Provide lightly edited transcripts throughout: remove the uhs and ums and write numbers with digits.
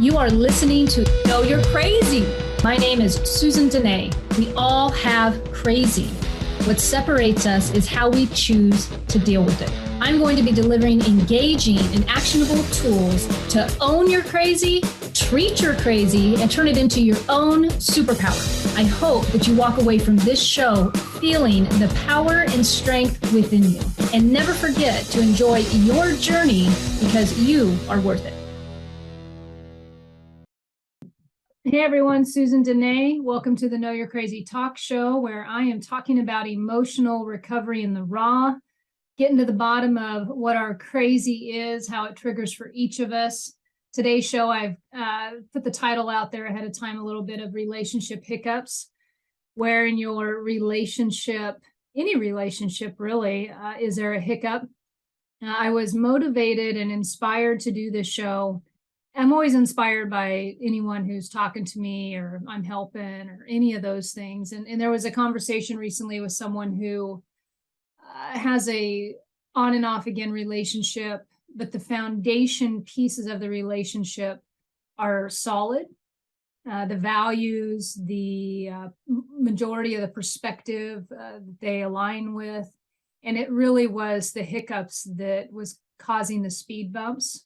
You are listening to Know You're Crazy. My name is Susan Denee. We all have crazy. What separates us is how we choose to deal with it. I'm going to be delivering engaging and actionable tools to own your crazy, treat your crazy, and turn it into your own superpower. I hope that you walk away from this show feeling the power and strength within you. And never forget to enjoy your journey because you are worth it. Hey everyone, Susan Denee. Welcome to the Know You're Crazy talk show, where I am talking about emotional recovery in the raw, getting to the bottom of what our crazy is, how it triggers for each of us. Today's show, I've put the title out there ahead of time, a little bit of relationship hiccups, where in your relationship, any relationship really, is there a hiccup? I was motivated and inspired to do this show. I'm always inspired by anyone who's talking to me or I'm helping or any of those things. And there was a conversation recently with someone who has a on and off again relationship, but the foundation pieces of the relationship are solid. The values, the majority of the perspective they align with. And it really was the hiccups that was causing the speed bumps.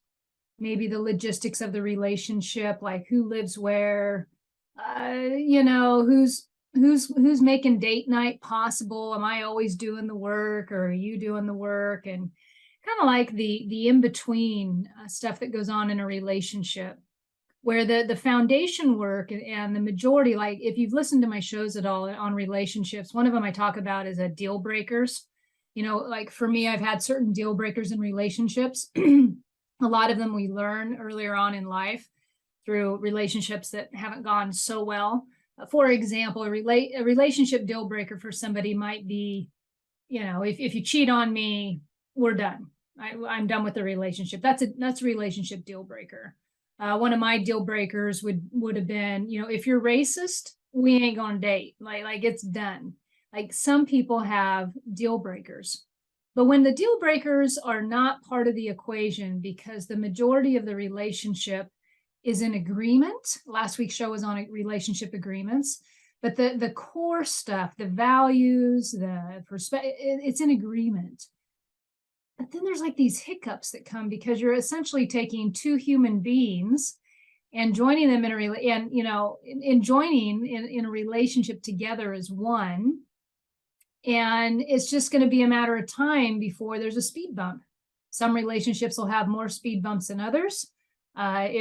Maybe the logistics of the relationship, like who lives where, who's making date night possible? Am I always doing the work, or are you doing the work? And kind of like the in-between stuff that goes on in a relationship, where the foundation work and the majority, like if you've listened to my shows at all on relationships, one of them I talk about is deal breakers. You know, like for me, I've had certain deal breakers in relationships. A lot of them we learn earlier on in life through relationships that haven't gone so well. For example, a relationship deal breaker for somebody might be, if you cheat on me, we're done. I'm done with the relationship. That's a relationship deal breaker. One of my deal breakers would have been, if you're racist, we ain't gonna date. Like it's done. Like some people have deal breakers. But when the deal breakers are not part of the equation, because the majority of the relationship is in agreement. Last week's show was on relationship agreements, but the core stuff, the values, the perspective, it's in agreement. But then there's like these hiccups that come because you're essentially taking two human beings and joining them in a relationship together as one. And it's just going to be a matter of time before there's a speed bump. Some relationships will have more speed bumps than others. My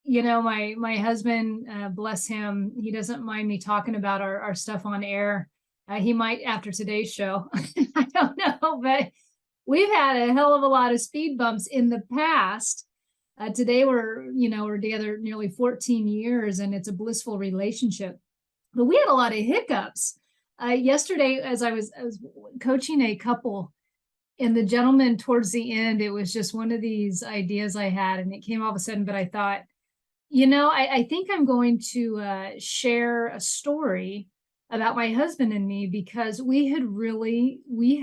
husband, bless him, he doesn't mind me talking about our stuff on air. He might after today's show. I don't know, but we've had a hell of a lot of speed bumps in the past. Today we're together nearly 14 years and it's a blissful relationship. But we had a lot of hiccups. Yesterday, as I was coaching a couple, and the gentleman towards the end, it was just one of these ideas I had, and it came all of a sudden, but I thought, I think I'm going to share a story about my husband and me, because we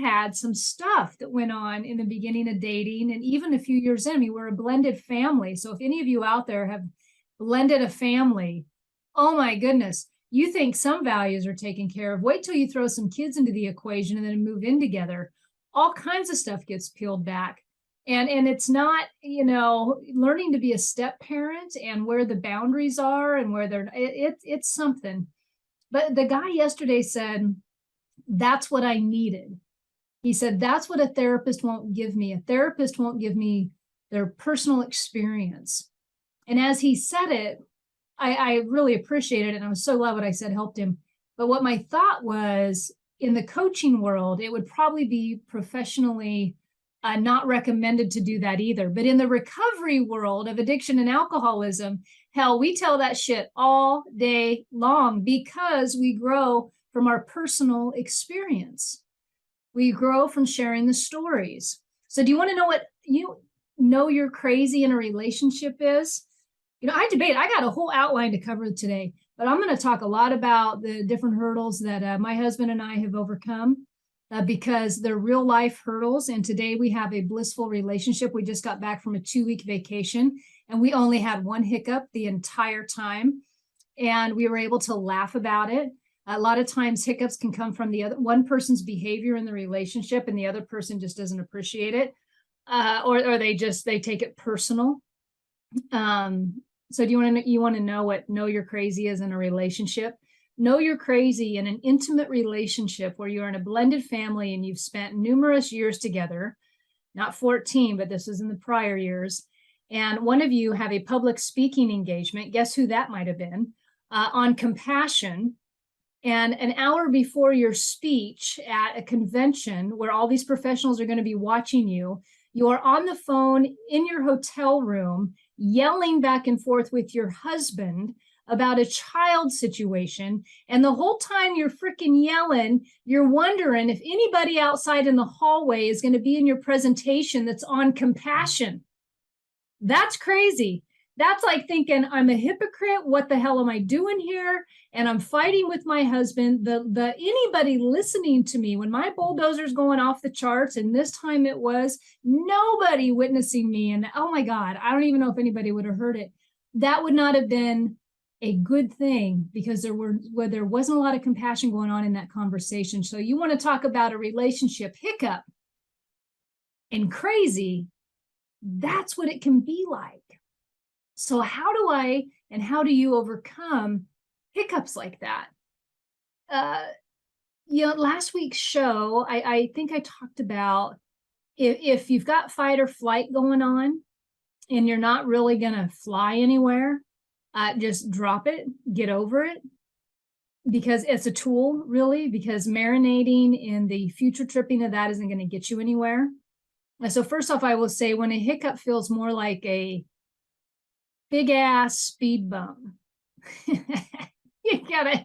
had some stuff that went on in the beginning of dating, and even a few years in. We're a blended family. So if any of you out there have blended a family, oh my goodness. You think some values are taken care of. Wait till you throw some kids into the equation and then move in together. All kinds of stuff gets peeled back. And it's not, learning to be a step parent and where the boundaries are and where it's something. But the guy yesterday said, that's what I needed. He said, that's what a therapist won't give me. A therapist won't give me their personal experience. And as he said it, I really appreciated it. And I was so glad what I said helped him. But what my thought was, in the coaching world, it would probably be professionally not recommended to do that either. But in the recovery world of addiction and alcoholism, hell, we tell that shit all day long, because we grow from our personal experience. We grow from sharing the stories. So do you want to know what you're crazy in a relationship is? I debate. I got a whole outline to cover today, but I'm going to talk a lot about the different hurdles that my husband and I have overcome, because they're real life hurdles. And today we have a blissful relationship. We just got back from a 2-week vacation, and we only had one hiccup the entire time. And we were able to laugh about it. A lot of times hiccups can come from the other one person's behavior in the relationship, and the other person just doesn't appreciate it. Or they take it personal. So do you want to know what know you're crazy is in a relationship? Know you're crazy in an intimate relationship where you're in a blended family and you've spent numerous years together, not 14, but this was in the prior years. And one of you have a public speaking engagement. Guess who that might have been? On compassion. And an hour before your speech at a convention where all these professionals are going to be watching you, you are on the phone in your hotel room, yelling back and forth with your husband about a child situation. And the whole time you're freaking yelling, you're wondering if anybody outside in the hallway is going to be in your presentation that's on compassion. That's crazy. That's like thinking, I'm a hypocrite. What the hell am I doing here? And I'm fighting with my husband. The anybody listening to me when my bulldozer's going off the charts, and this time it was nobody witnessing me. And oh my God, I don't even know if anybody would have heard it. That would not have been a good thing, because there wasn't a lot of compassion going on in that conversation. So you want to talk about a relationship hiccup and crazy, that's what it can be like. So how do you overcome hiccups like that? Last week's show, I think I talked about if you've got fight or flight going on and you're not really going to fly anywhere, just drop it, get over it, because it's a tool, really, because marinating in the future tripping of that isn't going to get you anywhere. So first off, I will say when a hiccup feels more like a big ass speed bump, you gotta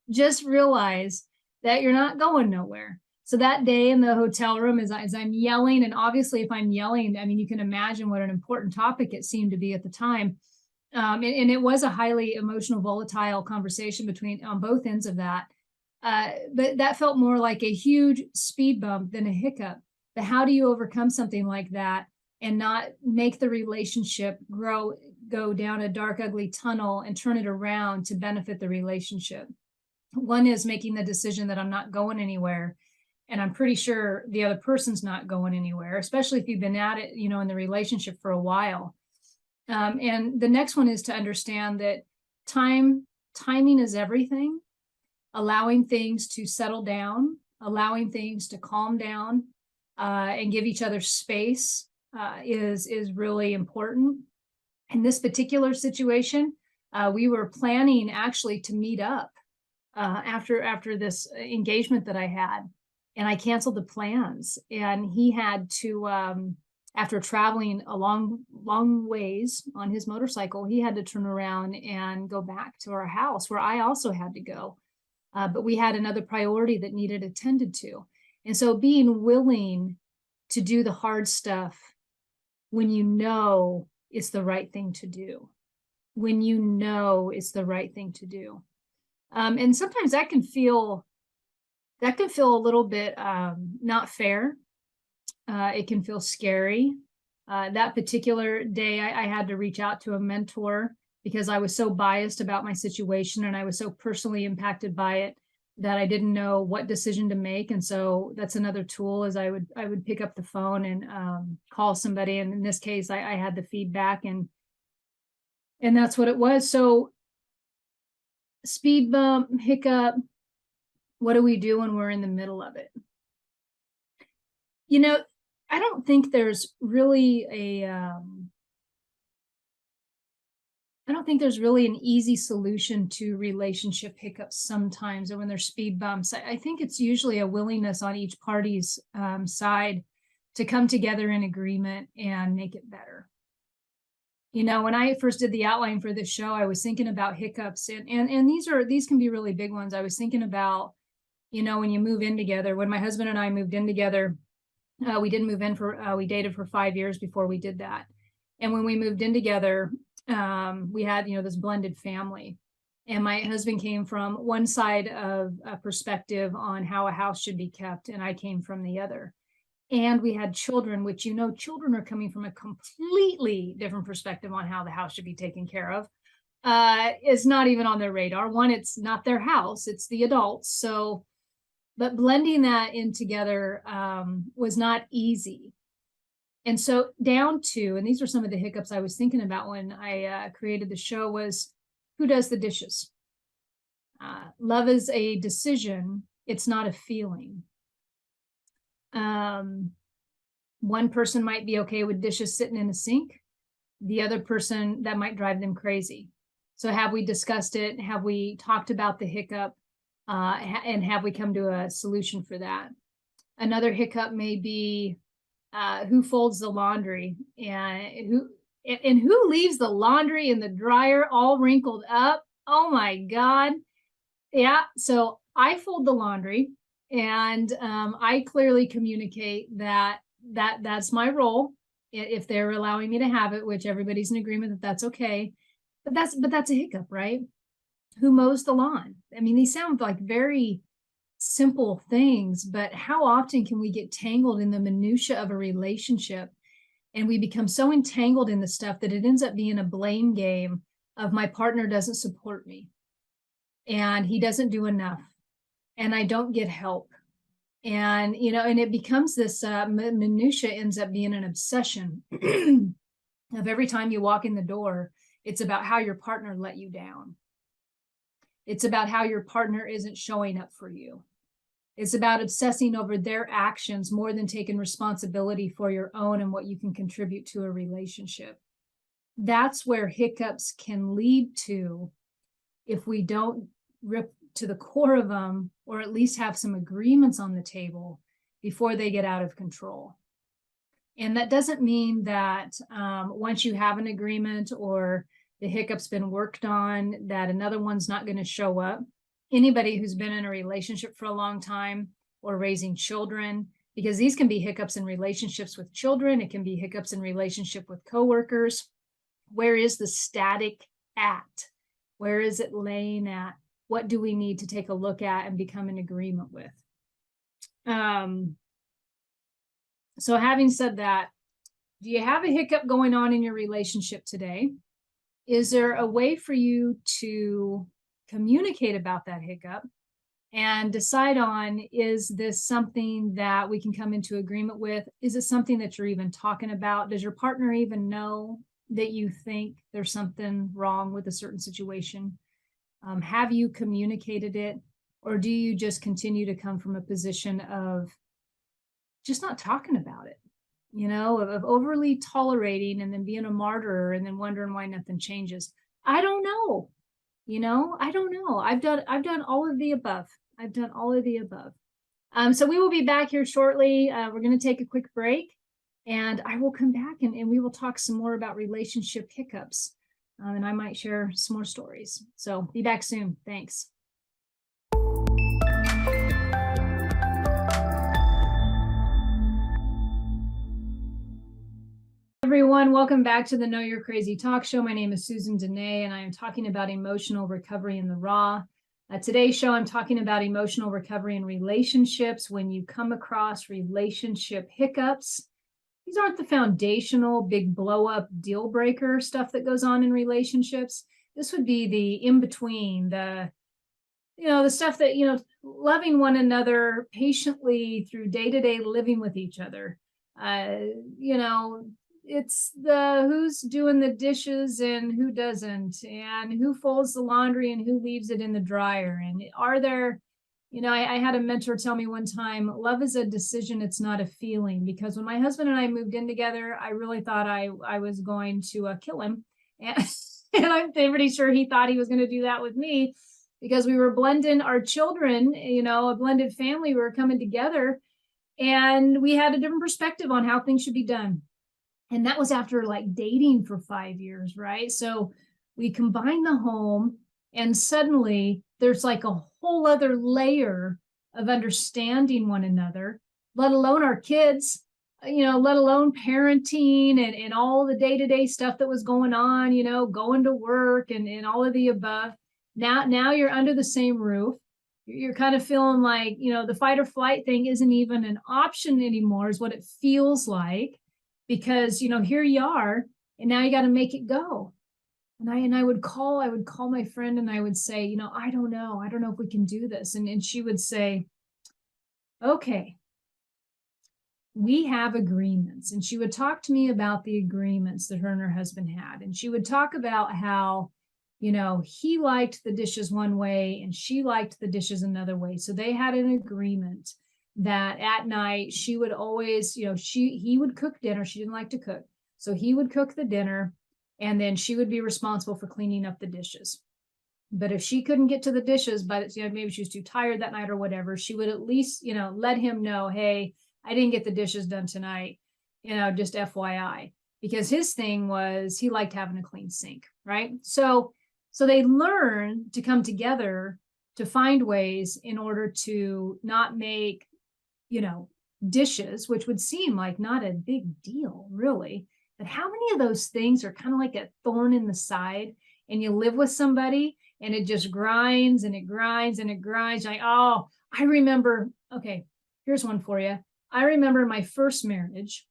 just realize that you're not going nowhere. So that day in the hotel room, as I'm yelling, and obviously if I'm yelling, I mean, you can imagine what an important topic it seemed to be at the time. And it was a highly emotional, volatile conversation on both ends of that. But that felt more like a huge speed bump than a hiccup. But how do you overcome something like that and not make the relationship go down a dark, ugly tunnel and turn it around to benefit the relationship? One is making the decision that I'm not going anywhere. And I'm pretty sure the other person's not going anywhere, especially if you've been at it, in the relationship for a while. And the next one is to understand that timing is everything. Allowing things to settle down, allowing things to calm down, and give each other space is really important. In this particular situation, we were planning actually to meet up after this engagement that I had, and I canceled the plans. And he had to, after traveling a long ways on his motorcycle, he had to turn around and go back to our house, where I also had to go. But we had another priority that needed attended to. And so being willing to do the hard stuff when you know it's the right thing to do, and sometimes that can feel a little bit not fair. It can feel scary. That particular day, I had to reach out to a mentor because I was so biased about my situation and I was so personally impacted by it that I didn't know what decision to make. And so that's another tool, is I would pick up the phone and call somebody. And in this case, I had the feedback, and that's what it was. So speed bump, hiccup, what do we do when we're in the middle of it? I don't think there's really an easy solution to relationship hiccups sometimes, or when there's speed bumps. I think it's usually a willingness on each party's side to come together in agreement and make it better. When I first did the outline for this show, I was thinking about hiccups, and these can be really big ones. I was thinking about, when you move in together. When my husband and I moved in together, we didn't move in we dated for 5 years before we did that. And when we moved in together, we had, this blended family. And my husband came from one side of a perspective on how a house should be kept, and I came from the other. And we had children, which, children are coming from a completely different perspective on how the house should be taken care of. Is not even on their radar. One, it's not their house, it's the adults. So, but blending that in together was not easy. And so down to, and these are some of the hiccups I was thinking about when I created the show, was who does the dishes? Love is a decision. It's not a feeling. One person might be okay with dishes sitting in the sink. The other person, that might drive them crazy. So have we discussed it? Have we talked about the hiccup? And have we come to a solution for that? Another hiccup may be who folds the laundry and who leaves the laundry in the dryer all wrinkled up. Oh my God. Yeah. So I fold the laundry, and I clearly communicate that's my role if they're allowing me to have it, which everybody's in agreement that that's okay. But that's a hiccup, right? Who mows the lawn? I mean, these sound like very simple things, but how often can we get tangled in the minutia of a relationship, and we become so entangled in the stuff that it ends up being a blame game of my partner doesn't support me, and he doesn't do enough, and I don't get help. And, and it becomes this minutia ends up being an obsession of every time you walk in the door, it's about how your partner let you down. It's about how your partner isn't showing up for you. It's about obsessing over their actions more than taking responsibility for your own and what you can contribute to a relationship. That's where hiccups can lead to if we don't rip to the core of them, or at least have some agreements on the table before they get out of control. And that doesn't mean that once you have an agreement or the hiccup's been worked on, that another one's not going to show up. Anybody who's been in a relationship for a long time or raising children, because these can be hiccups in relationships with children, it can be hiccups in relationship with coworkers. Where is the static at? Where is it laying at? What do we need to take a look at and become in agreement with? So having said that, do you have a hiccup going on in your relationship today? Is there a way for you to communicate about that hiccup and decide on, is this something that we can come into agreement with? Is it something that you're even talking about? Does your partner even know that you think there's something wrong with a certain situation? Have you communicated it, or do you just continue to come from a position of just not talking about it, of overly tolerating and then being a martyr and then wondering why nothing changes? I don't know. I don't know. I've done all of the above. I've done all of the above. So we will be back here shortly. We're going to take a quick break, and I will come back and we will talk some more about relationship hiccups. And I might share some more stories. So be back soon. Thanks. Everyone, welcome back to the Know You're Crazy talk show. My name is Susan Denee, and I am talking about emotional recovery in the raw. Today's show, I'm talking about emotional recovery in relationships. When you come across relationship hiccups, these aren't the foundational big blow up deal breaker stuff that goes on in relationships. This would be the in between, the stuff that, loving one another patiently through day-to-day living with each other. It's the who's doing the dishes and who doesn't, and who folds the laundry and who leaves it in the dryer. And are there, I had a mentor tell me one time, love is a decision, it's not a feeling. Because when my husband and I moved in together, I really thought I was going to kill him. And, and I'm pretty sure he thought he was going to do that with me, because we were blending our children, a blended family. We were coming together, and we had a different perspective on how things should be done. And that was after dating for 5 years, right? So we combined the home, and suddenly there's a whole other layer of understanding one another, let alone our kids, let alone parenting and all the day-to-day stuff that was going on, going to work and all of the above. Now you're under the same roof. You're kind of feeling like, the fight or flight thing isn't even an option anymore, is what it feels like, because, here you are, and now you got to make it go. And I would call my friend and I would say, I don't know if we can do this. And she would say, okay, we have agreements. And she would talk to me about the agreements that her and her husband had. And she would talk about how, he liked the dishes one way and she liked the dishes another way. So they had an agreement that at night she would always, he would cook dinner. She didn't like to cook. So he would cook the dinner and then she would be responsible for cleaning up the dishes. But if she couldn't get to the dishes, maybe she was too tired that night or whatever, she would at least, let him know, hey, I didn't get the dishes done tonight, just FYI, because his thing was he liked having a clean sink, right? So they learn to come together to find ways in order to not make, dishes, which would seem like not a big deal, really. But how many of those things are kind of like a thorn in the side, and you live with somebody and it just grinds and it grinds and it grinds. Like, oh, I remember, okay, here's one for you. I remember my first marriage,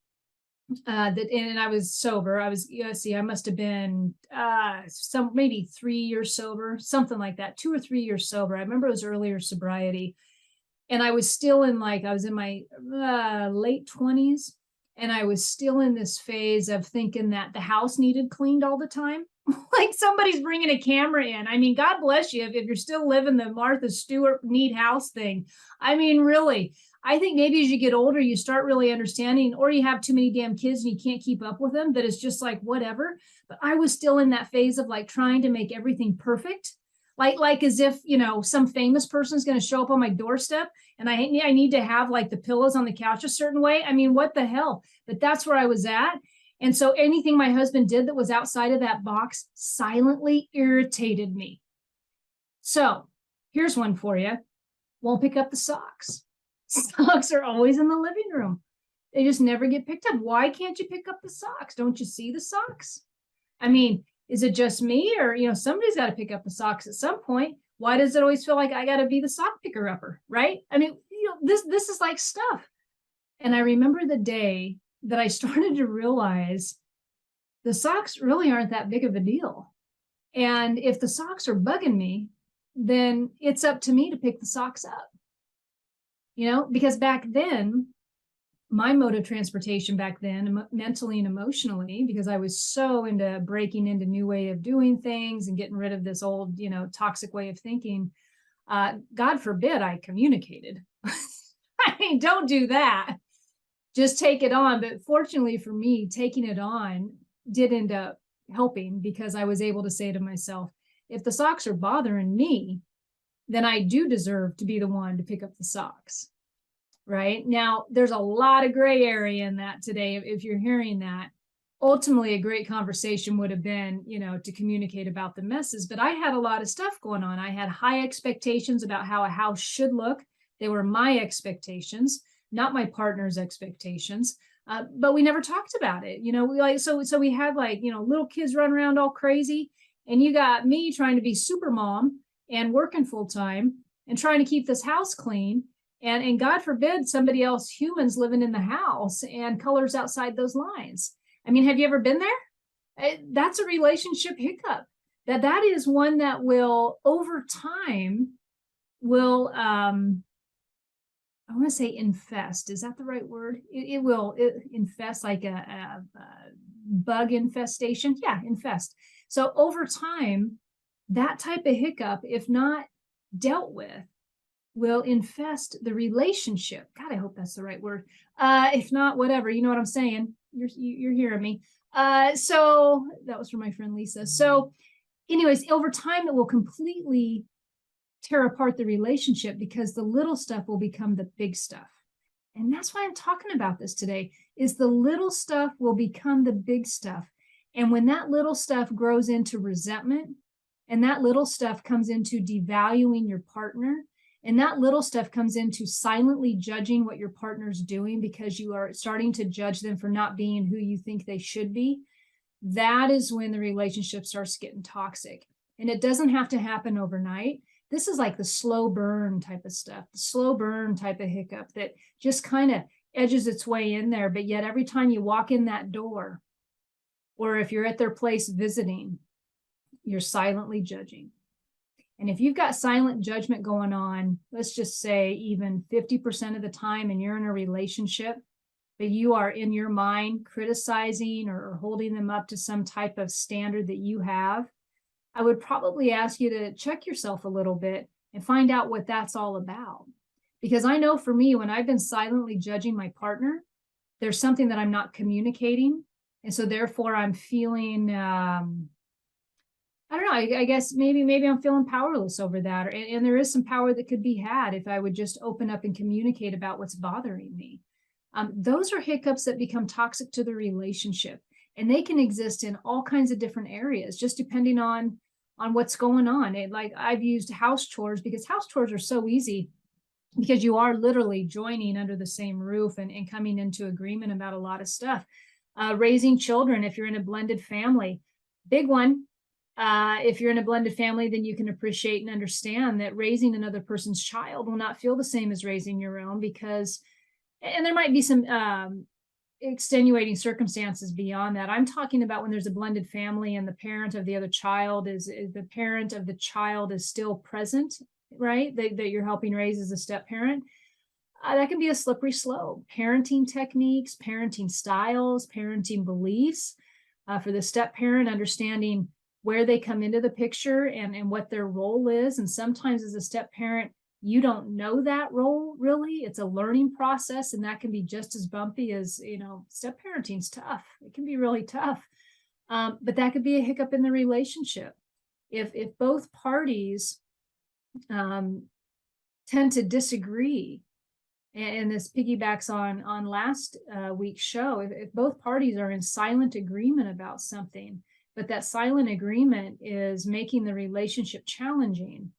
and I was sober. I must have been maybe 3 years sober, something like that, 2 or 3 years sober. I remember it was earlier sobriety. And I was still I was in my late 20s. And I was still in this phase of thinking that the house needed cleaned all the time. Like somebody's bringing a camera in. I mean, God bless you if you're still living the Martha Stewart need house thing. I mean, really, I think maybe as you get older, you start really understanding, or you have too many damn kids and you can't keep up with them, that it's just like, whatever. But I was still in that phase of like trying to make everything perfect. Like as if, some famous person is going to show up on my doorstep and I need to have like the pillows on the couch a certain way. I mean, what the hell? But that's where I was at. And so anything my husband did that was outside of that box silently irritated me. So here's one for you. Won't pick up the socks. Socks are always in the living room. They just never get picked up. Why can't you pick up the socks? Don't you see the socks? I mean, is it just me, or, somebody's got to pick up the socks at some point? Why does it always feel like I got to be the sock picker upper, right? I mean, this is like stuff. And I remember the day that I started to realize the socks really aren't that big of a deal. And if the socks are bugging me, then it's up to me to pick the socks up. Because back then, my mode of transportation back then, mentally and emotionally, because I was so into breaking into new way of doing things and getting rid of this old, toxic way of thinking, God forbid I communicated. I mean, don't do that. Just take it on. But fortunately for me, taking it on did end up helping, because I was able to say to myself, if the socks are bothering me, then I do deserve to be the one to pick up the socks. Right now, there's a lot of gray area in that today. If you're hearing that, ultimately a great conversation would have been, to communicate about the messes. But I had a lot of stuff going on. I had high expectations about how a house should look. They were my expectations, not my partner's expectations. But we never talked about it. So we had little kids run around all crazy, and you got me trying to be super mom and working full time and trying to keep this house clean. And God forbid somebody else, humans living in the house, and colors outside those lines. I mean, have you ever been there? That's a relationship hiccup. That is one that will, over time, I want to say infest. Is that the right word? It will infest, like a bug infestation. Yeah, infest. So over time, that type of hiccup, if not dealt with, will infest the relationship. God, I hope that's the right word. If not, whatever, you know what I'm saying. You're hearing me. So that was from my friend Lisa. So anyways, over time, it will completely tear apart the relationship, because the little stuff will become the big stuff. And that's why I'm talking about this today, is the little stuff will become the big stuff. And when that little stuff grows into resentment, and that little stuff comes into devaluing your partner, and that little stuff comes into silently judging what your partner's doing because you are starting to judge them for not being who you think they should be, that is when the relationship starts getting toxic. And it doesn't have to happen overnight. This is like the slow burn type of stuff, the slow burn type of hiccup that just kind of edges its way in there. But yet every time you walk in that door, or if you're at their place visiting, you're silently judging. And if you've got silent judgment going on, let's just say even 50% of the time, and you're in a relationship, but you are in your mind criticizing or holding them up to some type of standard that you have, I would probably ask you to check yourself a little bit and find out what that's all about. Because I know for me, when I've been silently judging my partner, there's something that I'm not communicating. And so therefore I'm feeling, I don't know, I guess maybe I'm feeling powerless over that. And there is some power that could be had if I would just open up and communicate about what's bothering me. Those are hiccups that become toxic to the relationship. And they can exist in all kinds of different areas, just depending on what's going on. Like I've used house chores, because house chores are so easy, because you are literally joining under the same roof and coming into agreement about a lot of stuff. Raising children, if you're in a blended family, big one. If you're in a blended family, then you can appreciate and understand that raising another person's child will not feel the same as raising your own, because, and there might be some extenuating circumstances beyond that. I'm talking about when there's a blended family and the parent of the other child is the parent of the child is still present, right? That you're helping raise as a step parent. That can be a slippery slope. Parenting techniques, parenting styles, parenting beliefs for the step parent, understanding where they come into the picture and what their role is. And sometimes as a step parent, you don't know that role really. It's a learning process, and that can be just as bumpy as, step parenting's tough. It can be really tough. But that could be a hiccup in the relationship. If both parties tend to disagree, and this piggybacks on last week's show, if both parties are in silent agreement about something, but that silent agreement is making the relationship challenging,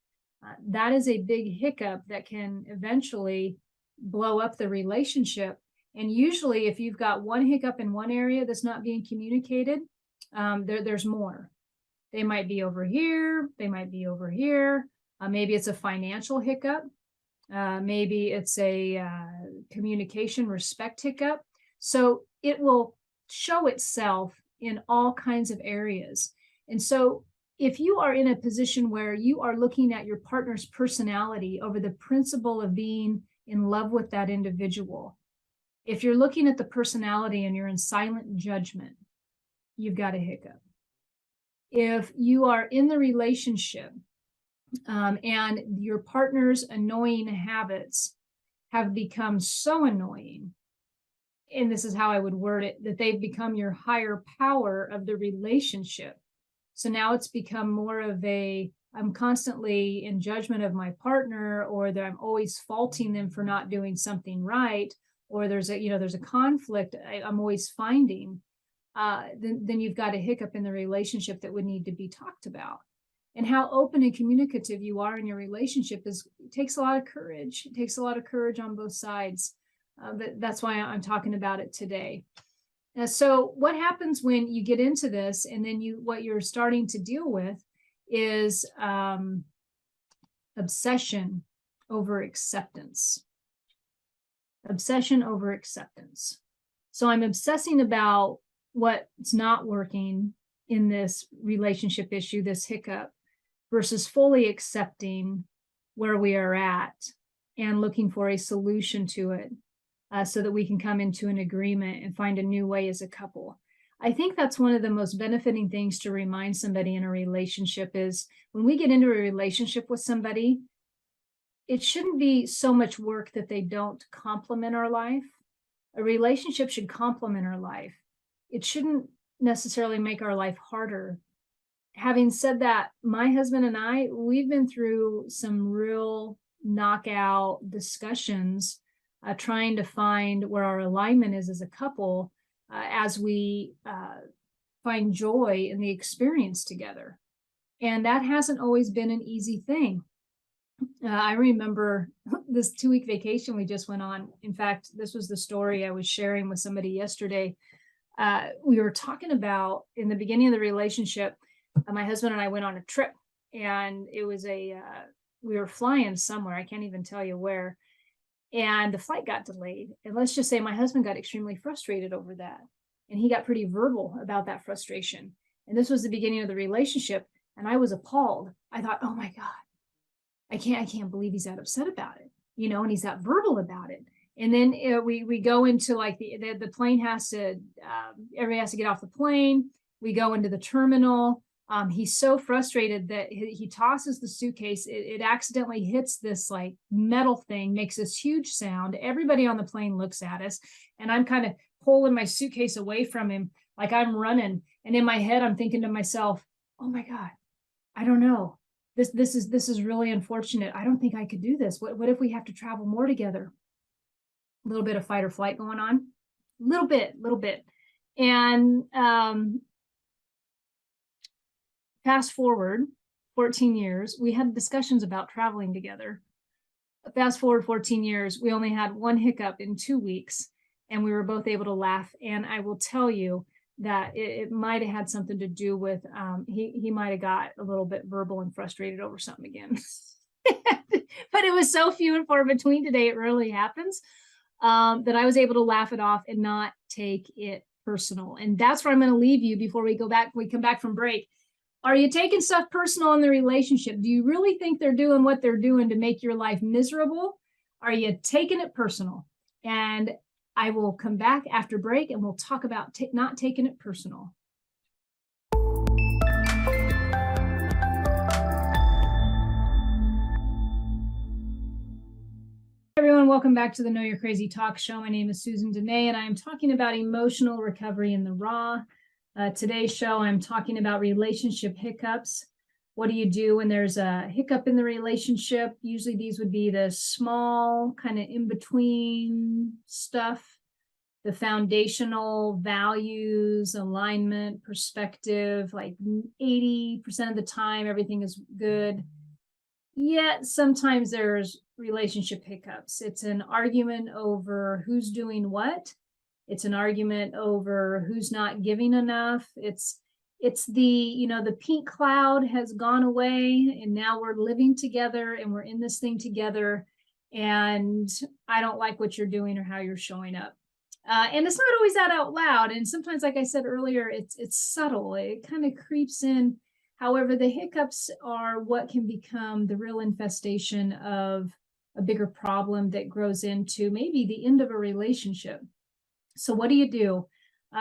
that is a big hiccup that can eventually blow up the relationship. And usually if you've got one hiccup in one area that's not being communicated, there's more. They might be over here. They might be over here. Maybe it's a financial hiccup. Maybe it's a communication respect hiccup. So it will show itself in all kinds of areas. And so if you are in a position where you are looking at your partner's personality over the principle of being in love with that individual, if you're looking at the personality and you're in silent judgment, you've got a hiccup. If you are in the relationship and your partner's annoying habits have become so annoying, and this is how I would word it, that they've become your higher power of the relationship. So now it's become more of I'm constantly in judgment of my partner, or that I'm always faulting them for not doing something right, or there's a conflict I'm always finding, then you've got a hiccup in the relationship that would need to be talked about. And how open and communicative you are in your relationship it takes a lot of courage. It takes a lot of courage on both sides. But that's why I'm talking about it today. So what happens when you get into this, and then what you're starting to deal with is obsession over acceptance. Obsession over acceptance. So I'm obsessing about what's not working in this relationship issue, this hiccup, versus fully accepting where we are at and looking for a solution to it. So that we can come into an agreement and find a new way as a couple. I think that's one of the most benefiting things to remind somebody in a relationship is when we get into a relationship with somebody, it shouldn't be so much work that they don't complement our life. A relationship should complement our life. It shouldn't necessarily make our life harder. Having said that, my husband and we've been through some real knockout discussions trying to find where our alignment is as a couple as we find joy in the experience together. And that hasn't always been an easy thing. I remember this 2-week vacation we just went on. In fact, this was the story I was sharing with somebody yesterday. We were talking about in the beginning of the relationship, my husband and I went on a trip, and it was a we were flying somewhere. I can't even tell you where. And the flight got delayed. And let's just say my husband got extremely frustrated over that. And he got pretty verbal about that frustration. And this was the beginning of the relationship. And I was appalled. I thought, oh my God, I can't believe he's that upset about it, and he's that verbal about it. And then we go into like the plane has to, everybody has to get off the plane. We go into the terminal. He's so frustrated that he tosses the suitcase. It accidentally hits this like metal thing, makes this huge sound. Everybody on the plane looks at us, and I'm kind of pulling my suitcase away from him, like I'm running. And in my head, I'm thinking to myself, oh my God, I don't know. This is really unfortunate. I don't think I could do this. What if we have to travel more together? A little bit of fight or flight going on, little bit. And fast forward 14 years, we had discussions about traveling together. Fast forward 14 years, we only had one hiccup in 2 weeks, and we were both able to laugh. And I will tell you that it might have had something to do with he might have got a little bit verbal and frustrated over something again. But it was so few and far between today, it rarely happens, that I was able to laugh it off and not take it personal. And that's where I'm going to leave you before we come back from break. Are you taking stuff personal in the relationship? Do you really think they're doing what they're doing to make your life miserable? Are you taking it personal? And I will come back after break and we'll talk about not taking it personal. Everyone, welcome back to the Know You're Crazy Talk Show. My name is Susan Denee, and I am talking about emotional recovery in the raw. Today's show, I'm talking about relationship hiccups. What do you do when there's a hiccup in the relationship? Usually these would be the small kind of in-between stuff, the foundational values, alignment, perspective, like 80% of the time, everything is good. Yet sometimes there's relationship hiccups. It's an argument over who's doing what. It's an argument over who's not giving enough. It's the pink cloud has gone away and now we're living together and we're in this thing together. And I don't like what you're doing or how you're showing up. And it's not always that out loud. And sometimes, like I said earlier, it's subtle. It kind of creeps in. However, the hiccups are what can become the real infestation of a bigger problem that grows into maybe the end of a relationship. So what do you do?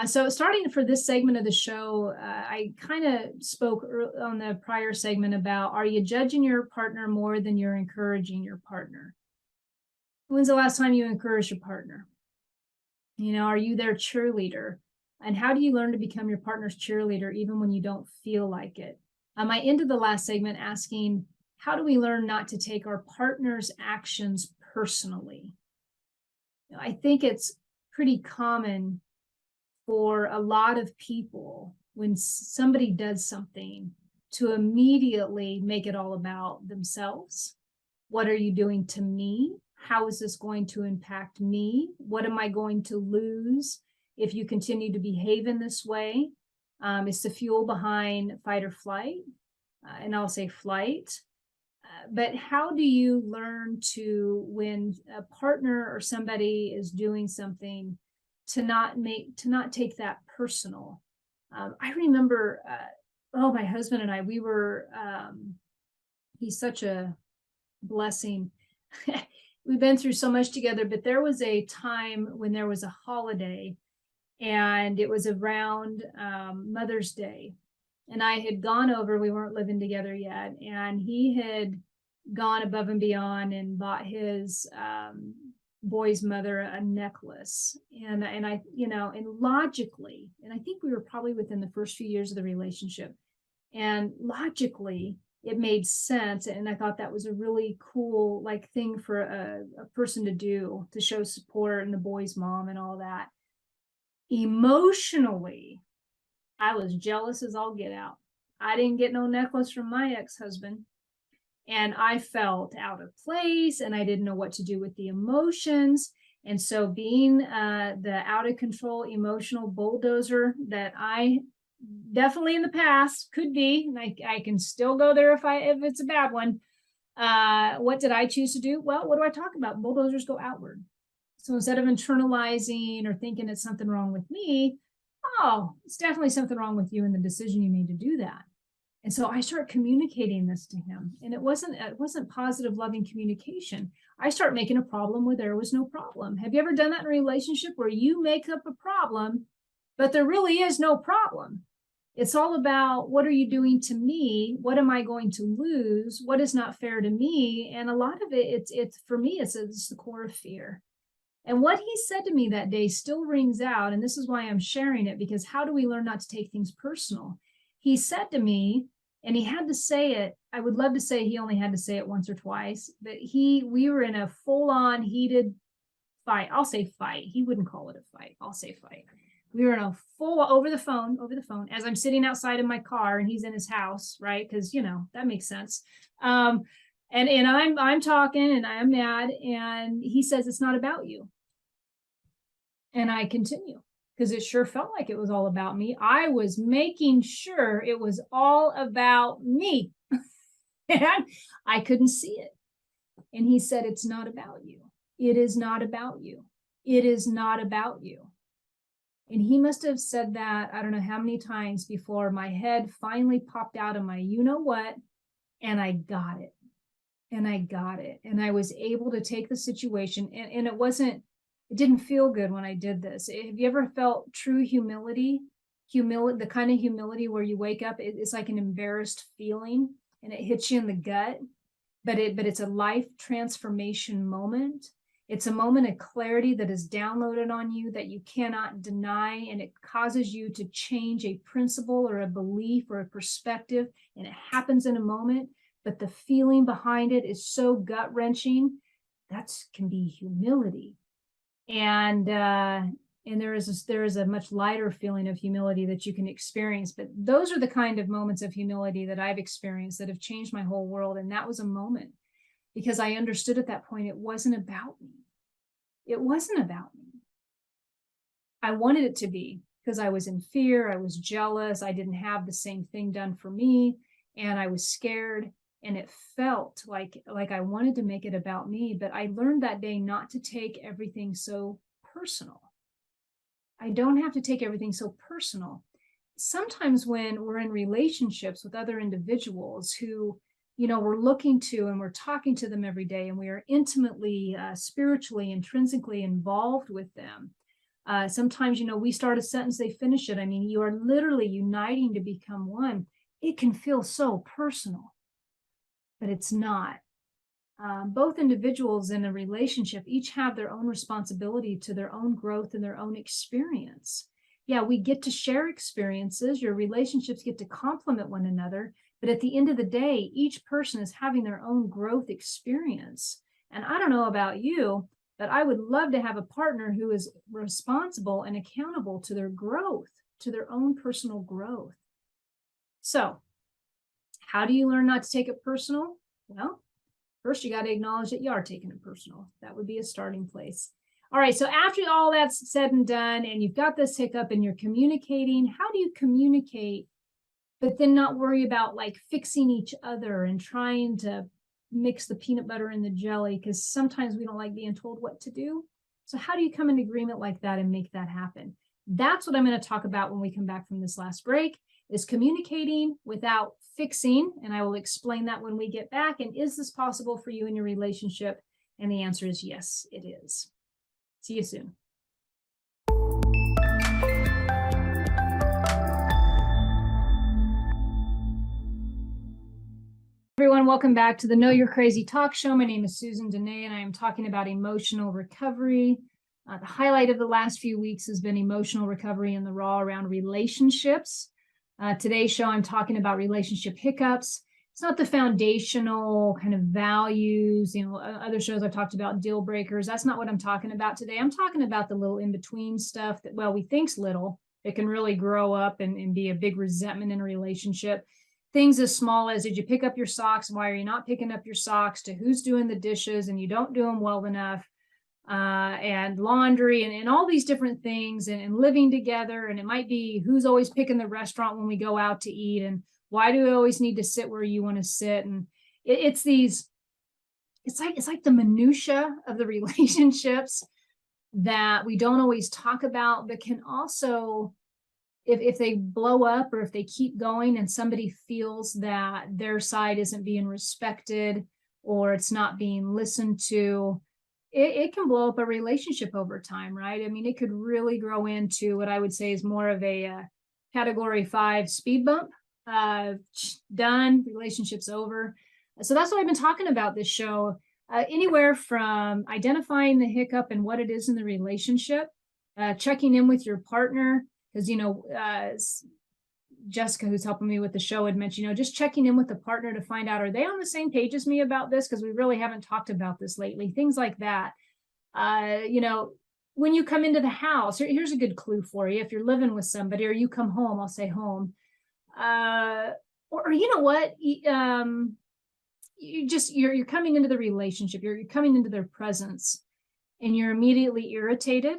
So starting for this segment of the show, I kind of spoke on the prior segment about, are you judging your partner more than you're encouraging your partner? When's the last time you encouraged your partner? Are you their cheerleader? And how do you learn to become your partner's cheerleader even when you don't feel like it? I ended the last segment asking, how do we learn not to take our partner's actions personally? I think it's pretty common for a lot of people when somebody does something to immediately make it all about themselves. What are you doing to me? How is this going to impact me? What am I going to lose if you continue to behave in this way? It's the fuel behind fight or flight, and I'll say flight. But how do you learn to, when a partner or somebody is doing something, to not take that personal? I remember, my husband and I, we were, he's such a blessing. We've been through so much together, but there was a time when there was a holiday and it was around Mother's Day. And I had gone over, we weren't living together yet, and he had gone above and beyond and bought his boy's mother a necklace. And I, and logically, and I think we were probably within the first few years of the relationship, and logically, it made sense. And I thought that was a really cool thing for a person to do, to show support, and the boy's mom and all that. Emotionally, I was jealous as all get out. I didn't get no necklace from my ex-husband, and I felt out of place, and I didn't know what to do with the emotions. And so being the out of control emotional bulldozer that I definitely in the past could be, and I can still go there if it's a bad one. What did I choose to do? Well, what do I talk about? Bulldozers go outward. So instead of internalizing or thinking it's something wrong with me, oh, it's definitely something wrong with you and the decision you made to do that. And so I start communicating this to him, and it wasn't positive, loving communication. I start making a problem where there was no problem. Have you ever done that in a relationship where you make up a problem, but there really is no problem? It's all about, what are you doing to me? What am I going to lose? What is not fair to me? And a lot of it's for me, it's the core of fear. And what he said to me that day still rings out. And this is why I'm sharing it, because how do we learn not to take things personal? He said to me, and he had to say it. I would love to say he only had to say it once or twice, but we were in a full-on heated fight. I'll say fight. He wouldn't call it a fight. I'll say fight. We were in a full over the phone, as I'm sitting outside of my car and he's in his house, right? Because, that makes sense. And I'm talking and I'm mad, and he says, it's not about you. And I continue, because it sure felt like it was all about me. I was making sure it was all about me. And I couldn't see it. And he said, it's not about you. It is not about you. It is not about you. And he must have said that, I don't know how many times before my head finally popped out of my you-know-what, and I got it. And I got it. And I was able to take the situation, and it didn't feel good when I did this. Have you ever felt true humility? The kind of humility where you wake up, it's like an embarrassed feeling and it hits you in the gut, but it's a life transformation moment. It's a moment of clarity that is downloaded on you that you cannot deny, and it causes you to change a principle or a belief or a perspective, and it happens in a moment, but the feeling behind it is so gut-wrenching. That can be humility. And there is a much lighter feeling of humility that you can experience. But those are the kind of moments of humility that I've experienced that have changed my whole world. And that was a moment, because I understood at that point, it wasn't about me. It wasn't about me. I wanted it to be, because I was in fear. I was jealous. I didn't have the same thing done for me. And I was scared. And it felt like I wanted to make it about me, but I learned that day not to take everything so personal. I don't have to take everything so personal. Sometimes when we're in relationships with other individuals who, we're looking to and we're talking to them every day, and we are intimately, spiritually, intrinsically involved with them. Sometimes, we start a sentence, they finish it. I mean, you are literally uniting to become one. It can feel so personal. But it's not. Both individuals in a relationship each have their own responsibility to their own growth and their own experience. Yeah, we get to share experiences. Your relationships get to complement one another. But at the end of the day, each person is having their own growth experience. And I don't know about you, but I would love to have a partner who is responsible and accountable to their growth, to their own personal growth. So, how do you learn not to take it personal? Well, first you got to acknowledge that you are taking it personal. That would be a starting place. All right, so after all that's said and done, and you've got this hiccup and you're communicating, how do you communicate, but then not worry about like fixing each other and trying to mix the peanut butter and the jelly? Because sometimes we don't like being told what to do. So how do you come in agreement like that and make that happen? That's what I'm going to talk about when we come back from this last break, is communicating without fixing. And I will explain that when we get back. And is this possible for you in your relationship? And the answer is yes, it is. See you soon. Everyone, welcome back to the Know You're Crazy Talk Show. My name is Susan Denee, and I am talking about emotional recovery. The highlight of the last few weeks has been emotional recovery and the raw around relationships. Today's show, I'm talking about relationship hiccups. It's not the foundational kind of values. Other shows I've talked about deal breakers. That's not what I'm talking about today. I'm talking about the little in-between stuff that, well, we think's little. It can really grow up and be a big resentment in a relationship. Things as small as, did you pick up your socks? Why are you not picking up your socks? To who's doing the dishes and you don't do them well enough. And laundry and all these different things and living together. And it might be who's always picking the restaurant when we go out to eat, and why do we always need to sit where you want to sit? And it's these it's like the minutia of the relationships that we don't always talk about, but can also, if they blow up or if they keep going and somebody feels that their side isn't being respected or it's not being listened to, it can blow up a relationship over time, right? I mean, it could really grow into what I would say is more of a category 5 speed bump. Done, relationship's over. So that's what I've been talking about this show. Anywhere from identifying the hiccup and what it is in the relationship, checking in with your partner, because Jessica, who's helping me with the show, had mentioned, just checking in with the partner to find out, are they on the same page as me about this? Because we really haven't talked about this lately. Things like that. When you come into the house, here's a good clue for you. If you're living with somebody or you come home, I'll say home, or you know what? You're coming into the relationship, you're coming into their presence, and you're immediately irritated,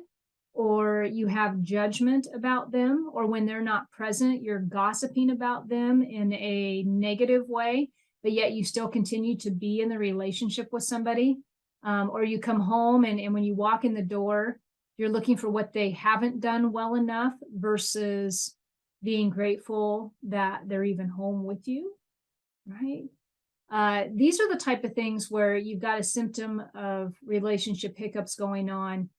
or you have judgment about them, or when they're not present, you're gossiping about them in a negative way, but yet you still continue to be in the relationship with somebody. Or you come home and when you walk in the door, you're looking for what they haven't done well enough versus being grateful that they're even home with you, right? These are the type of things where you've got a symptom of relationship hiccups going on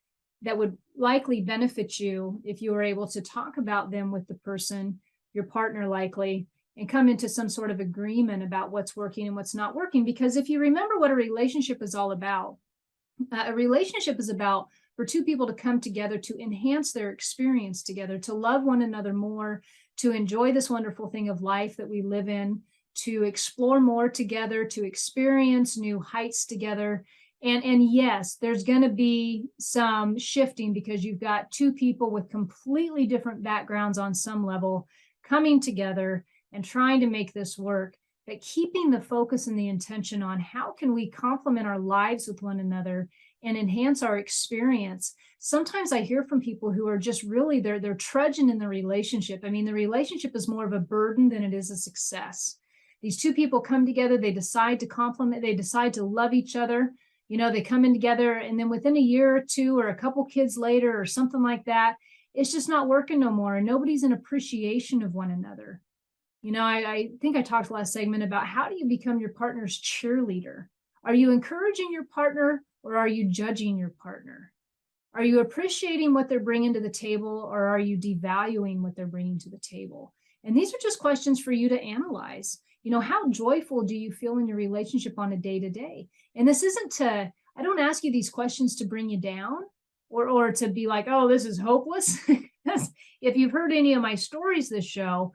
that would likely benefit you if you were able to talk about them with the person, your partner likely, and come into some sort of agreement about what's working and what's not working. Because if you remember what a relationship is all about, a relationship is about for two people to come together to enhance their experience together, to love one another more, to enjoy this wonderful thing of life that we live in, to explore more together, to experience new heights together. And yes, there's going to be some shifting because you've got two people with completely different backgrounds on some level coming together and trying to make this work, but keeping the focus and the intention on how can we complement our lives with one another and enhance our experience. Sometimes I hear from people who are just really, they're trudging in the relationship. I mean, the relationship is more of a burden than it is a success. These two people come together, they decide to complement, they decide to love each other. They come in together, and then within a year or two or a couple kids later or something like that, it's just not working no more. And nobody's in appreciation of one another. I think I talked last segment about how do you become your partner's cheerleader? Are you encouraging your partner or are you judging your partner? Are you appreciating what they're bringing to the table or are you devaluing what they're bringing to the table? And these are just questions for you to analyze. How joyful do you feel in your relationship on a day-to-day? And this isn't I don't ask you these questions to bring you down or to be like, oh, this is hopeless. If you've heard any of my stories this show,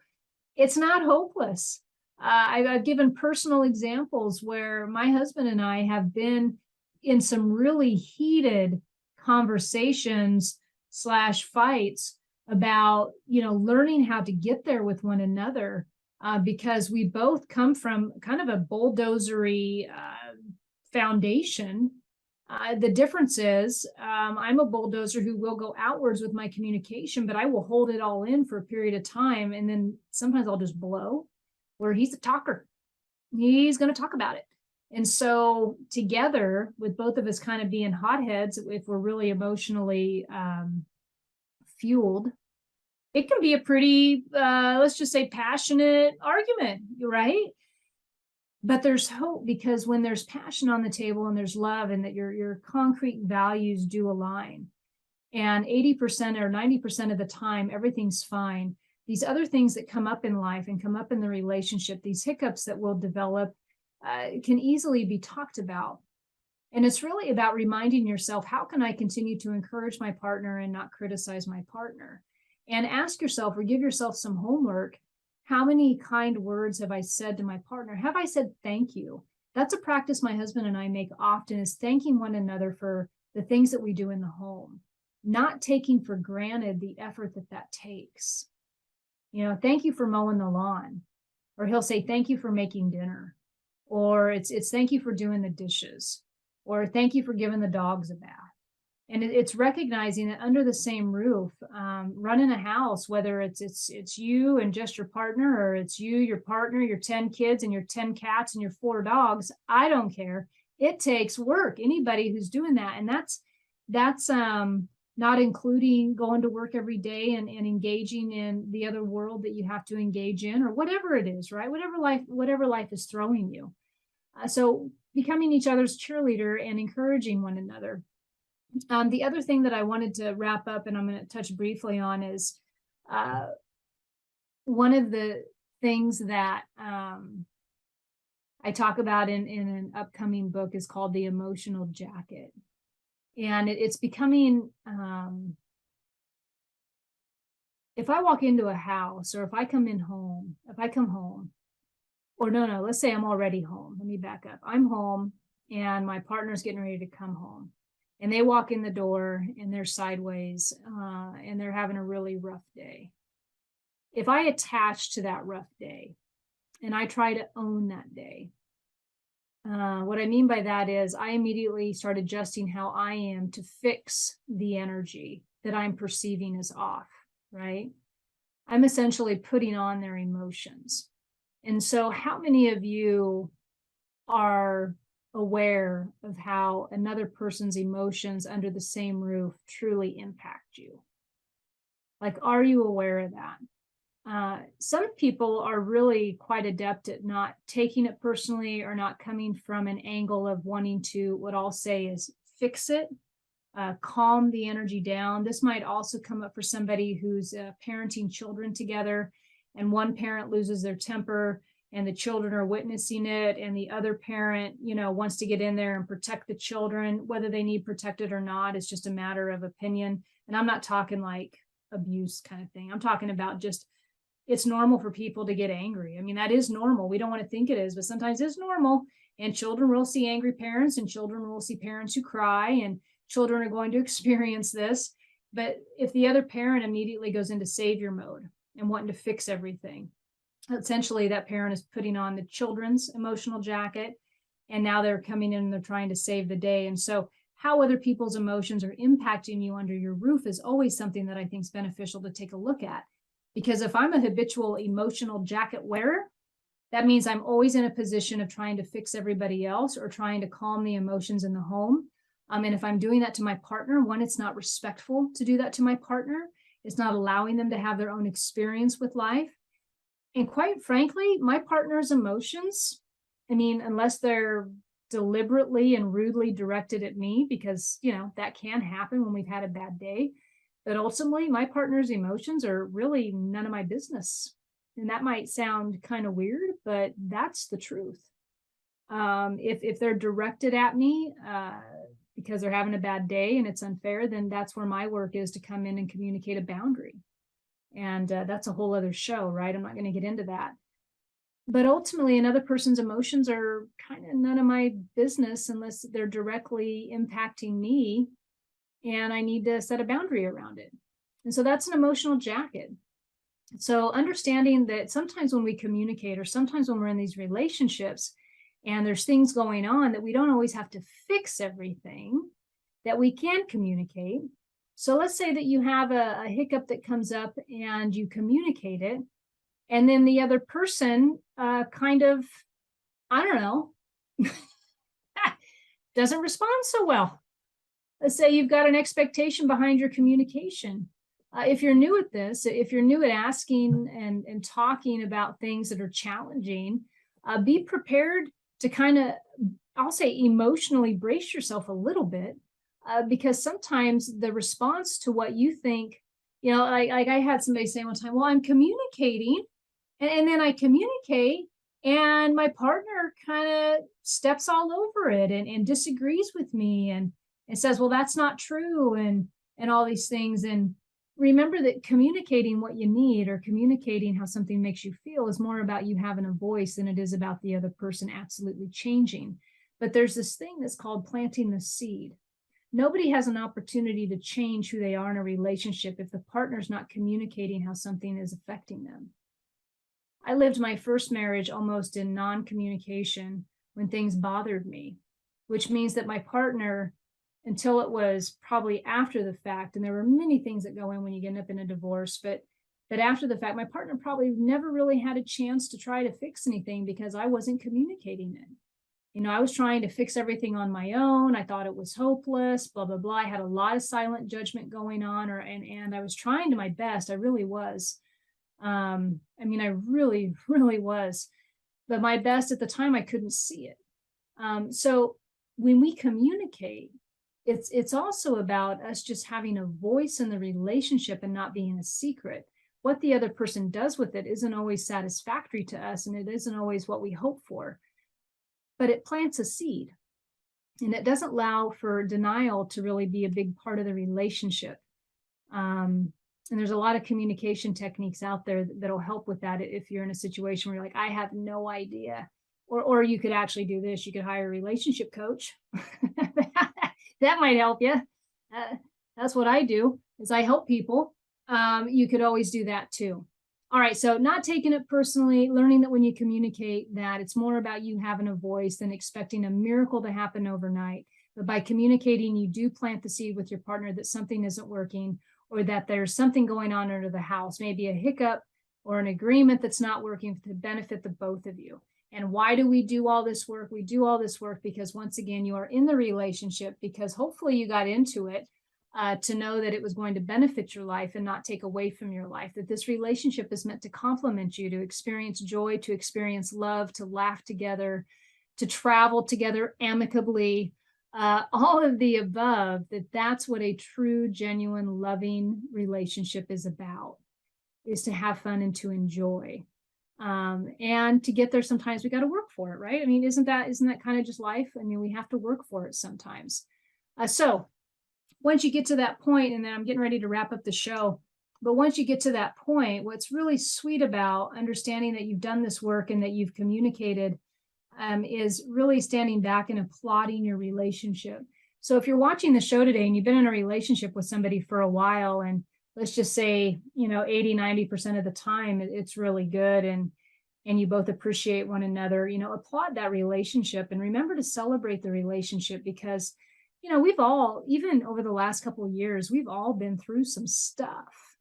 it's not hopeless. I've given personal examples where my husband and I have been in some really heated conversations / fights about, learning how to get there with one another. Because we both come from kind of a bulldozery foundation. The difference is I'm a bulldozer who will go outwards with my communication, but I will hold it all in for a period of time. And then sometimes I'll just blow, where he's a talker. He's going to talk about it. And so together with both of us kind of being hotheads, if we're really emotionally fueled, it can be a pretty, let's just say, passionate argument, right? But there's hope because when there's passion on the table and there's love and that your concrete values do align, and 80% or 90% of the time, everything's fine. These other things that come up in life and come up in the relationship, these hiccups that will develop, can easily be talked about. And it's really about reminding yourself, how can I continue to encourage my partner and not criticize my partner? And ask yourself or give yourself some homework. How many kind words have I said to my partner? Have I said thank you? That's a practice my husband and I make often, is thanking one another for the things that we do in the home, not taking for granted the effort that takes. Thank you for mowing the lawn. Or he'll say, thank you for making dinner. Or it's thank you for doing the dishes. Or thank you for giving the dogs a bath. And it's recognizing that under the same roof, running a house, whether it's you and just your partner, or it's you, your partner, your 10 kids and your 10 cats and your 4 dogs, I don't care. It takes work, anybody who's doing that. And that's not including going to work every day and engaging in the other world that you have to engage in, or whatever it is, right? Whatever life is throwing you. So becoming each other's cheerleader and encouraging one another. The other thing that I wanted to wrap up, and I'm going to touch briefly on, is one of the things that I talk about in an upcoming book is called The Emotional Jacket. And it's becoming, if I walk into a house, or if I come home, or no, let's say I'm already home. Let me back up. I'm home and my partner's getting ready to come home. And they walk in the door and they're sideways and they're having a really rough day. If I attach to that rough day and I try to own that day, what I mean by that is I immediately start adjusting how I am to fix the energy that I'm perceiving as off, right? I'm essentially putting on their emotions. And so how many of you are aware of how another person's emotions under the same roof truly impact you? Like, are you aware of that? Some people are really quite adept at not taking it personally, or not coming from an angle of wanting to, what I'll say is, fix it, calm the energy down. This might also come up for somebody who's parenting children together, and one parent loses their temper and the children are witnessing it, and the other parent, wants to get in there and protect the children. Whether they need protected or not, it's just a matter of opinion. And I'm not talking like abuse kind of thing. I'm talking about just, it's normal for people to get angry. I mean, that is normal. We don't want to think it is, but sometimes it's normal. And children will see angry parents, and children will see parents who cry, and children are going to experience this. But if the other parent immediately goes into savior mode and wanting to fix everything, essentially that parent is putting on the children's emotional jacket, and now they're coming in and they're trying to save the day. And so how other people's emotions are impacting you under your roof is always something that I think is beneficial to take a look at. Because if I'm a habitual emotional jacket wearer, that means I'm always in a position of trying to fix everybody else, or trying to calm the emotions in the home. And if I'm doing that to my partner, one, it's not respectful to do that to my partner. It's not allowing them to have their own experience with life. And quite frankly, my partner's emotions, unless they're deliberately and rudely directed at me, because, that can happen when we've had a bad day. But ultimately, my partner's emotions are really none of my business. And that might sound kind of weird, but that's the truth. If they're directed at me because they're having a bad day and it's unfair, then that's where my work is, to come in and communicate a boundary. And that's a whole other show, right? I'm not going to get into that. But ultimately, another person's emotions are kind of none of my business unless they're directly impacting me, and I need to set a boundary around it. And so that's an emotional jacket. So understanding that sometimes when we communicate, or sometimes when we're in these relationships and there's things going on, that we don't always have to fix everything, that we can communicate. So let's say that you have a hiccup that comes up and you communicate it, and then the other person kind of, I don't know, doesn't respond so well. Let's say you've got an expectation behind your communication. If you're new at this, if you're new at asking and talking about things that are challenging, be prepared to kind of, I'll say, emotionally brace yourself a little bit, because sometimes the response to what you think, like I had somebody say one time, well, I'm communicating, and then I communicate, and my partner kind of steps all over it and disagrees with me and says, well, that's not true, and all these things. And remember that communicating what you need, or communicating how something makes you feel, is more about you having a voice than it is about the other person absolutely changing. But there's this thing that's called planting the seed. Nobody has an opportunity to change who they are in a relationship if the partner's not communicating how something is affecting them. I lived my first marriage almost in non-communication when things bothered me, which means that my partner, until it was probably after the fact, and there were many things that go in when you end up in a divorce, but after the fact, my partner probably never really had a chance to try to fix anything because I wasn't communicating it. I was trying to fix everything on my own. I thought it was hopeless, blah, blah, blah. I had a lot of silent judgment going on, and I was trying to my best. I really was. I really, really was. But my best at the time, I couldn't see it. So when we communicate, it's also about us just having a voice in the relationship and not being a secret. What the other person does with it isn't always satisfactory to us, and it isn't always what we hope for. But it plants a seed, and it doesn't allow for denial to really be a big part of the relationship. And there's a lot of communication techniques out there that'll help with that if you're in a situation where you're like, I have no idea. Or you could actually do this. You could hire a relationship coach. That might help you. That's what I do, is I help people. You could always do that too. All right, so not taking it personally, learning that when you communicate that it's more about you having a voice than expecting a miracle to happen overnight. But by communicating, you do plant the seed with your partner that something isn't working, or that there's something going on under the house, maybe a hiccup or an agreement that's not working to benefit the both of you. And why do we do all this work? We do all this work because, once again, you are in the relationship because hopefully you got into it to know that it was going to benefit your life and not take away from your life, that this relationship is meant to complement you, to experience joy, to experience love, to laugh together, to travel together amicably, all of the above, that's what a true, genuine, loving relationship is about, is to have fun and to enjoy. And to get there, sometimes we got to work for it, right? I mean, isn't that kind of just life? I mean, we have to work for it sometimes. So once you get to that point, and then I'm getting ready to wrap up the show, but once you get to that point, what's really sweet about understanding that you've done this work and that you've communicated is really standing back and applauding your relationship. So if you're watching the show today and you've been in a relationship with somebody for a while, and let's just say, 80-90% of the time, it's really good, and you both appreciate one another, applaud that relationship and remember to celebrate the relationship, because, we've all, even over the last couple of years, we've all been through some stuff.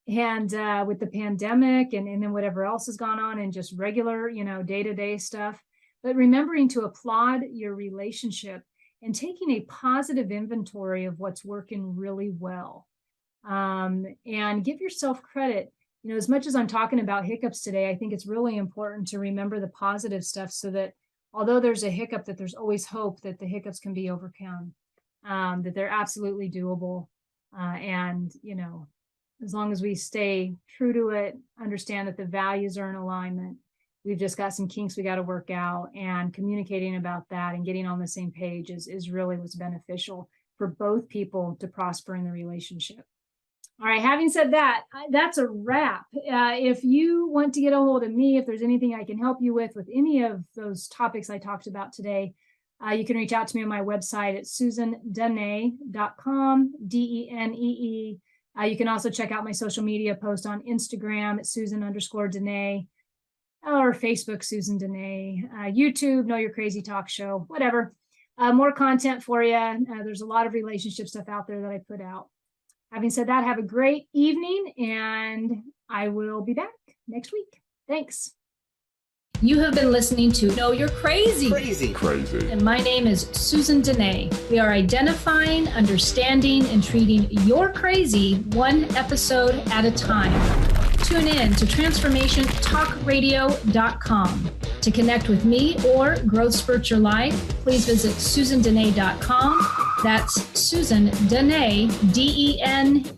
And with the pandemic and then whatever else has gone on, and just regular, day-to-day stuff, but remembering to applaud your relationship and taking a positive inventory of what's working really well. And give yourself credit. As much as I'm talking about hiccups today, I think it's really important to remember the positive stuff, so that although there's a hiccup, that there's always hope that the hiccups can be overcome, that they're absolutely doable. And, as long as we stay true to it, understand that the values are in alignment, we've just got some kinks we got to work out, and communicating about that and getting on the same page is really what's beneficial for both people to prosper in the relationship. All right, having said that, that's a wrap. If you want to get a hold of me, if there's anything I can help you with any of those topics I talked about today, you can reach out to me on my website at susandenee.com, Denee. You can also check out my social media post on Instagram at Susan_Denee, or Facebook, Susan Denee, YouTube, Know Your Crazy Talk Show, whatever. More content for you. There's a lot of relationship stuff out there that I put out. Having said that, have a great evening, and I will be back next week. Thanks. You have been listening to Know You're Crazy. Crazy. And my name is Susan Denee. We are identifying, understanding, and treating your crazy one episode at a time. Tune in to transformationtalkradio.com. To connect with me or Growth Spurt Your Life, please visit susandenee.com. That's Susan Denee, DENEE.com.